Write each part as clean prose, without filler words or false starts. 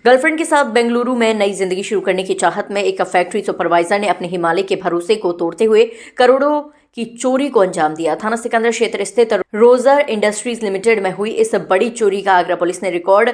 Girlfriend के साथ बेंगलुरु में नई जिंदगी शुरू करने की चाहत में एक फैक्ट्री सुपरवाइजर ने अपने हिमालय के भरोसे को तोड़ते हुए करोड़ों की चोरी को अंजाम दिया। थाना सिकंदर क्षेत्र स्थित रोजर इंडस्ट्रीज लिमिटेड में हुई इस बड़ी चोरी का आगरा पुलिस ने रिकॉर्ड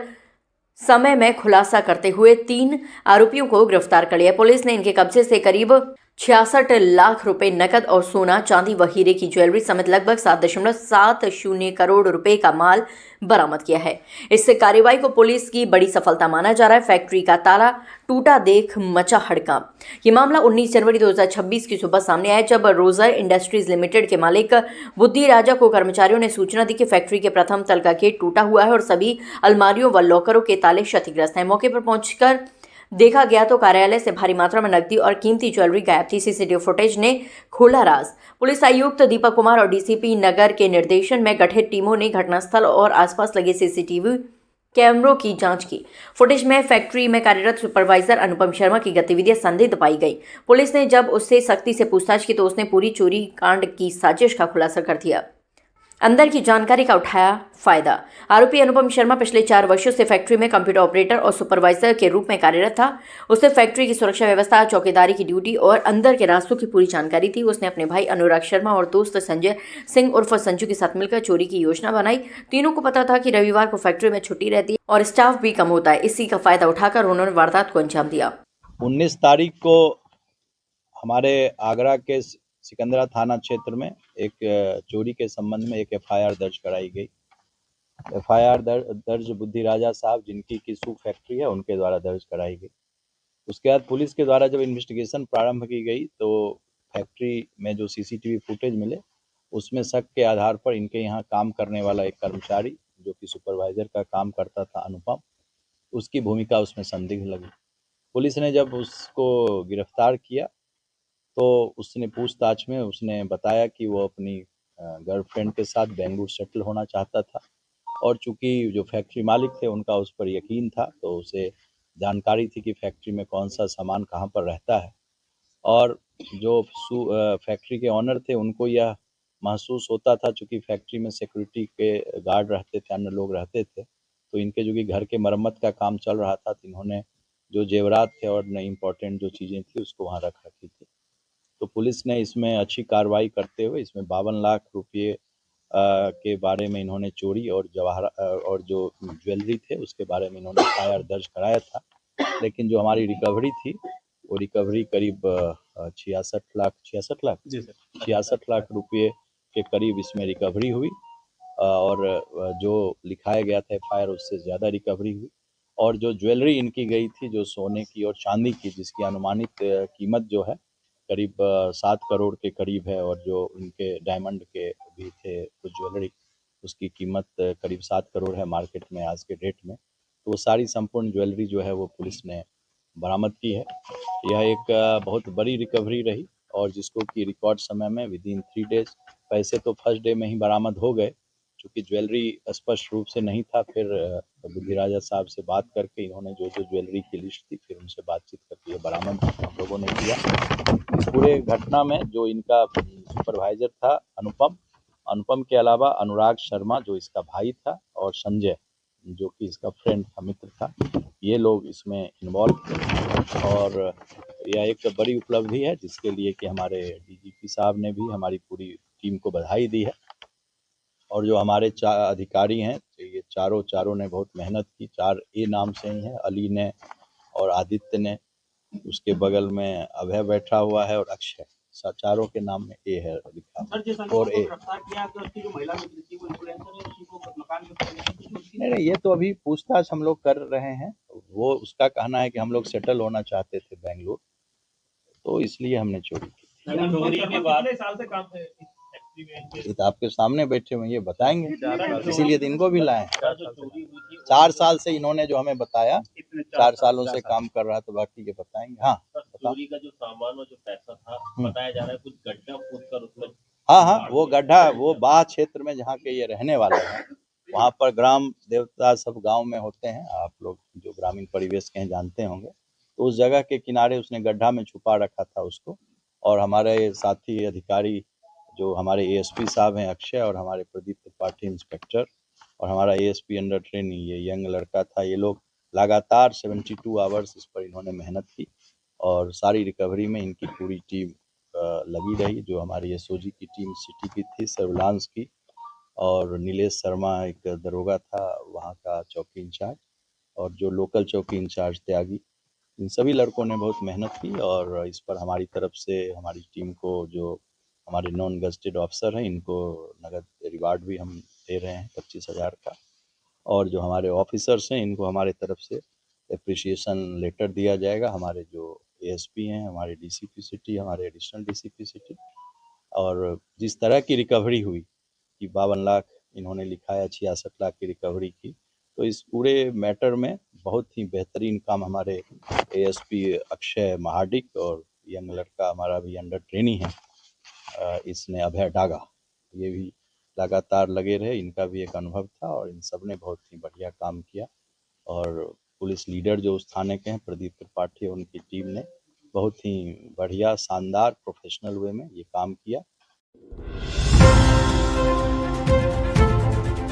समय में खुलासा करते हुए 3 आरोपियों को गिरफ्तार कर लिया। पुलिस ने इनके कब्जे से करीब 66 लाख रुपए नकद और सोना, चांदी व हीरे की ज्वेलरी समेत लगभग 7.70 करोड़ रुपए का माल बरामद किया है। इस कार्रवाई को पुलिस की बड़ी सफलता माना जा रहा है। फैक्ट्री का ताला टूटा देख मचा हड़कंप। ये मामला 19 जनवरी 2026 की सुबह सामने आया, जब रोजर इंडस्ट्रीज लिमिटेड के मालिक बुद्धि राजा को कर्मचारियों ने सूचना दी कि फैक्ट्री के प्रथम तल का गेट टूटा हुआ है और सभी अलमारियों व लॉकरों के ताले क्षतिग्रस्त हैं। मौके पर पहुंचकर देखा गया तो कार्यालय से भारी मात्रा में नकदी और कीमती ज्वेलरी गायब थी। सीसीटीवी फुटेज ने खोला राज। पुलिस आयुक्त दीपक कुमार और डीसीपी नगर के निर्देशन में गठित टीमों ने घटनास्थल और आसपास लगे सीसीटीवी कैमरों की जांच की। फुटेज में फैक्ट्री में कार्यरत सुपरवाइजर अनुपम शर्मा की गतिविधियां संदिग्ध पाई गई। पुलिस ने जब उससे सख्ती से पूछताछ की तो उसने पूरी चोरी कांड की साजिश का खुलासा कर दिया। अंदर की जानकारी का उठाया फायदा। आरोपी अनुपम शर्मा पिछले 4 वर्षों से फैक्ट्री में कंप्यूटर ऑपरेटर और सुपरवाइजर के रूप में कार्यरत था। उसे फैक्ट्री की सुरक्षा व्यवस्था, चौकीदारी की ड्यूटी और अंदर के रास्तों की पूरी जानकारी थी। उसने अपने भाई अनुराग शर्मा और दोस्त संजय सिंह उर्फ संजू के साथ मिलकर चोरी की योजना बनाई। तीनों को पता था कि रविवार को फैक्ट्री में छुट्टी रहती है और स्टाफ भी कम होता है। इसी का फायदा उठाकर उन्होंने वारदात को अंजाम दिया। 19 तारीख को हमारे आगरा के सिकंदरा थाना क्षेत्र में एक चोरी के संबंध में एक एफआईआर दर्ज कराई गई। एफआईआर दर्ज बुद्धि राजा साहब, जिनकी किसू फैक्ट्री है, उनके द्वारा दर्ज कराई गई। उसके बाद पुलिस के द्वारा जब इन्वेस्टिगेशन प्रारंभ की गई तो फैक्ट्री में जो सीसीटीवी फुटेज मिले उसमें शक के आधार पर इनके यहाँ काम करने वाला एक कर्मचारी जो कि सुपरवाइजर का काम करता था, अनुपम, उसकी भूमिका उसमें संदिग्ध लगी। पुलिस ने जब उसको गिरफ्तार किया तो उसने पूछताछ में उसने बताया कि वो अपनी गर्लफ्रेंड के साथ बेंगलुरु सेटल होना चाहता था और चूंकि जो फैक्ट्री मालिक थे उनका उस पर यकीन था तो उसे जानकारी थी कि फैक्ट्री में कौन सा सामान कहाँ पर रहता है और जो फैक्ट्री के ऑनर थे उनको यह महसूस होता था चूँकि फैक्ट्री में सिक्योरिटी के गार्ड रहते थे, अन्य लोग रहते थे, तो इनके जो कि घर के मरम्मत का काम चल रहा था तो इन्होंने जो जेवरात थे और इम्पोर्टेंट जो चीज़ें थी उसको वहाँ रख रखी थी। तो पुलिस ने इसमें अच्छी कार्रवाई करते हुए इसमें 52 लाख रुपये के बारे में इन्होंने चोरी और और जो ज्वेलरी थे उसके बारे में इन्होंने एफआईआर दर्ज कराया था। लेकिन जो हमारी रिकवरी थी वो रिकवरी करीब 66 लाख रुपये के करीब इसमें रिकवरी हुई और जो लिखाया गया था एफआईआर उससे ज़्यादा रिकवरी हुई और जो ज्वेलरी इनकी गई थी जो सोने की और चांदी की, जिसकी अनुमानित कीमत जो है करीब 7 करोड़ के करीब है और जो इनके डायमंड के भी थे कुछ ज्वेलरी, उसकी कीमत करीब 7 करोड़ है मार्केट में आज के डेट में। तो वो सारी संपूर्ण ज्वेलरी जो है वो पुलिस ने बरामद की है। यह एक बहुत बड़ी रिकवरी रही और जिसको कि रिकॉर्ड समय में विदिन 3 डेज, पैसे तो फर्स्ट डे में ही बरामद हो गए, चूँकि ज्वेलरी स्पष्ट रूप से नहीं था। फिर बुद्धि राजा साहब से बात करके इन्होंने जो ज्वेलरी की लिस्ट थी फिर उनसे बातचीत करके ये बरामद हम लोगों ने किया। इस पूरे घटना में जो इनका सुपरवाइजर था अनुपम के अलावा अनुराग शर्मा जो इसका भाई था और संजय जो कि इसका फ्रेंड था, मित्र था, ये लोग इसमें इन्वॉल्व थे और यह एक बड़ी उपलब्धि है जिसके लिए कि हमारे डीजीपी साहब ने भी हमारी पूरी टीम को बधाई दी है और जो हमारे अधिकारी हैं ये चारों ने बहुत मेहनत की। 4A नाम से ही हैं, अली ने और आदित्य ने, उसके बगल में अभय बैठा हुआ है और अक्षय, चारों के नाम में ए है लिखा और ए। नहीं, ये तो अभी पूछताछ हम लोग कर रहे हैं। वो उसका कहना है कि हम लोग सेटल होना चाहते थे बेंगलुरु, तो इसलिए हमने चोरी की। ये तो आपके सामने बैठे हुए ये बताएंगे, इसीलिए तो इनको भी लाए। 4 साल से इन्होंने जो हमें बताया, 4 सालों से काम कर रहा, तो बाकी ये बताएंगे। हाँ, चोरी का जो सामान और जो पैसा था बताया जा रहा है कुछ गड्ढा खोदकर उसमें। हाँ, वो गड्ढा वो बाह क्षेत्र में जहाँ के ये रहने वाले हैं वहाँ पर ग्राम देवता सब गांव में होते हैं, आप लोग जो ग्रामीण परिवेश के हैं जानते होंगे, तो उस जगह के किनारे उसने गड्ढा में छुपा रखा था उसको। और हमारे साथी अधिकारी जो हमारे एएसपी साहब हैं अक्षय और हमारे प्रदीप त्रिपाठी इंस्पेक्टर और हमारा एएसपी अंडर ट्रेनिंग ये यंग लड़का था, ये लोग लगातार 72 आवर्स इस पर इन्होंने मेहनत की और सारी रिकवरी में इनकी पूरी टीम लगी रही। जो हमारी एसओजी की टीम सिटी की थी, सर्विलांस की, और नीलेश शर्मा एक दरोगा था वहाँ का चौकी इंचार्ज, और जो लोकल चौकी इंचार्ज त्यागी, इन सभी लड़कों ने बहुत मेहनत की। और इस पर हमारी तरफ से हमारी टीम को, जो हमारे नॉन गजेटेड ऑफिसर हैं, इनको नगद रिवार्ड भी हम दे रहे हैं 25,000 का। और जो हमारे ऑफिसर्स हैं, इनको हमारे तरफ से एप्रिसिएशन लेटर दिया जाएगा। हमारे जो एएसपी हैं, हमारे डीसीपी सिटी, हमारे एडिशनल डीसीपी सिटी, और जिस तरह की रिकवरी हुई कि 52 लाख इन्होंने लिखा है, 66 लाख की रिकवरी की, तो इस पूरे मैटर में बहुत ही बेहतरीन काम हमारे एएसपी अक्षय महाडिक और यंग लड़का हमारा भी अंडर ट्रेनिंग है, इसने अभय डागा, ये भी लगातार लगे रहे। इनका भी एक अनुभव था और इन सब ने बहुत ही बढ़िया काम किया। और पुलिस लीडर जो उस थाने के हैं, प्रदीप त्रिपाठी, उनकी टीम ने बहुत ही बढ़िया, शानदार, प्रोफेशनल वे में ये काम किया।